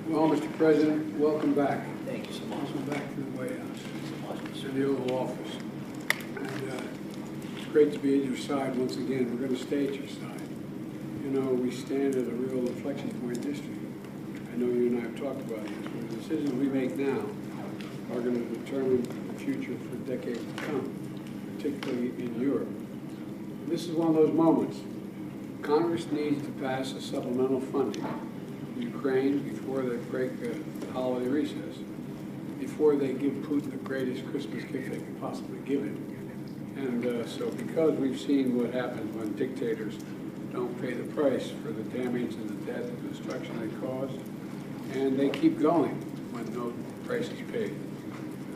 Well, Mr. President, welcome back. Thank you so much. Welcome back to the White House, Thank you so to the Oval Office. And it's great to be at your side once again. We're going to stay at your side. You know, we stand at a real inflection point in history. I know you and I have talked about this, but the decisions we make now are going to determine the future for decades to come, particularly in Europe. This is one of those moments. Congress needs to pass a supplemental funding for Ukraine before they break a holiday recess, before they give Putin the greatest Christmas gift they can possibly give him. And so because we've seen what happens when dictators don't pay the price for the damage and the death and destruction they cause, and they keep going when no price is paid.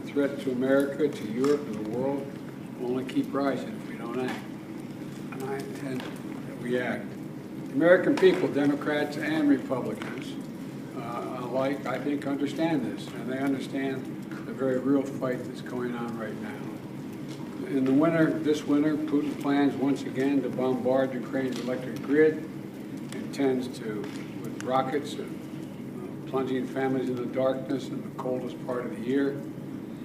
The threat to America, to Europe, and the world will only keep rising if we don't act. And I intend that we act. The American people, Democrats and Republicans alike, I think, understand this, and they understand the very real fight that's going on right now. In the winter, this winter, Putin plans once again to bombard Ukraine's electric grid, intends to, with rockets, plunging families into darkness in the coldest part of the year,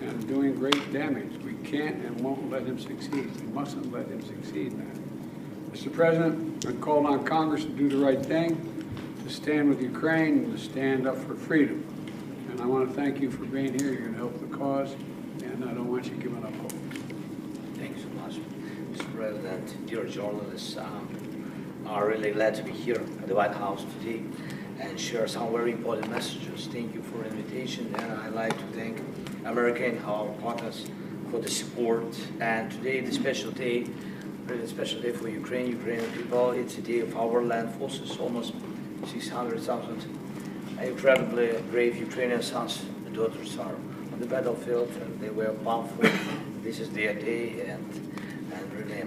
and doing great damage. We can't and won't let him succeed. We mustn't let him succeed in that. Mr. President, I called on Congress to do the right thing, to stand with Ukraine, and to stand up for freedom. And I want to thank you for being here. You're going to help the cause, and I don't want you giving up hope. Thank you so much, Mr. President. Dear journalists, I'm really glad to be here at the White House today and share some very important messages. Thank you for the invitation, and I'd like to thank America and our partners for the support. And today, the special day, really special day for Ukrainian people. It's a day of our land forces. Almost 600,000 incredibly brave Ukrainian sons and daughters are on the battlefield, and they were powerful. This is their day, and really,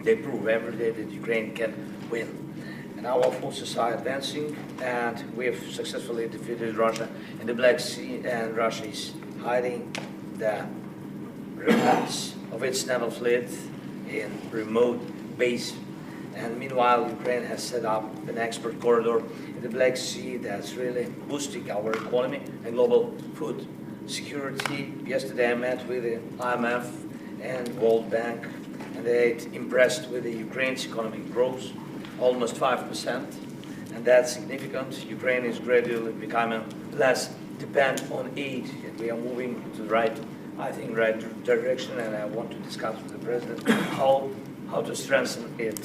they prove every day that Ukraine can win. And our forces are advancing, and we have successfully defeated Russia in the Black Sea, and Russia is hiding the remnants of its naval fleet in remote base. And meanwhile, Ukraine has set up an export corridor in the Black Sea that's really boosting our economy and global food security. Yesterday I met with the IMF and World Bank, and they're impressed with the Ukraine's economic growth, almost 5%, and that's significant. Ukraine is gradually becoming less dependent on aid, and we are moving to the right direction, and I want to discuss with the President how to strengthen it,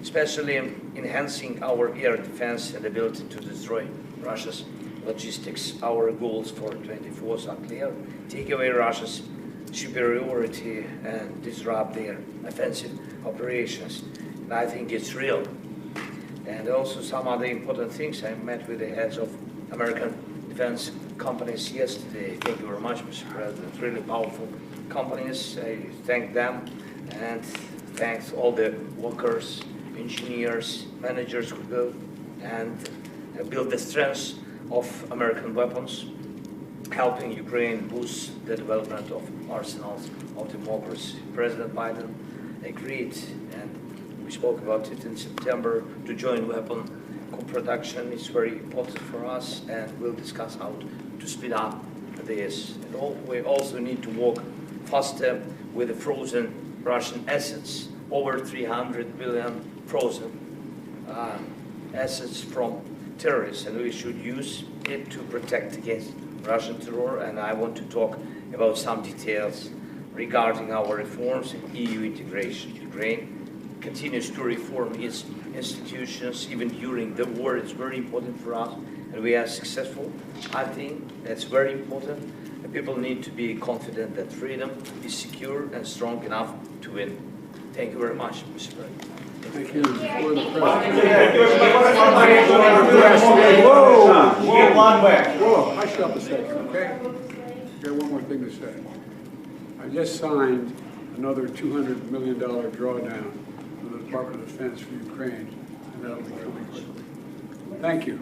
especially enhancing our air defense and ability to destroy Russia's logistics. Our goals for 24 are clear: take away Russia's superiority and disrupt their offensive operations. And I think it's real. And also some other important things. I met with the heads of American defense companies yesterday. Thank you very much, Mr. President. Really powerful companies. I thank them, and thanks all the workers, engineers, managers who build the strength of American weapons, helping Ukraine boost the development of arsenals of democracy. President Biden agreed, and we spoke about it in September, to joint weapon co-production. Is very important for us, and we'll discuss how to speed up this. And we also need to work faster with the frozen Russian assets, over 300 billion frozen assets from terrorists, and we should use it to protect against Russian terror. And I want to talk about some details regarding our reforms and EU integration. Ukraine continues to reform its institutions even during the war. It's very important for us, and we are successful. I think that's very important. And people need to be confident that freedom is secure and strong enough to win. Thank you very much, Mr. President. Thank you. For the President. Whoa, hush up a second, okay? I got one more thing to say. I just signed another $200 million drawdown from the Department of Defense for Ukraine, and that'll be coming quickly. Thank you.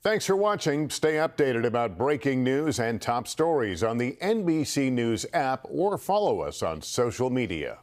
Thanks for watching. Stay updated about breaking news and top stories on the NBC News app, or follow us on social media.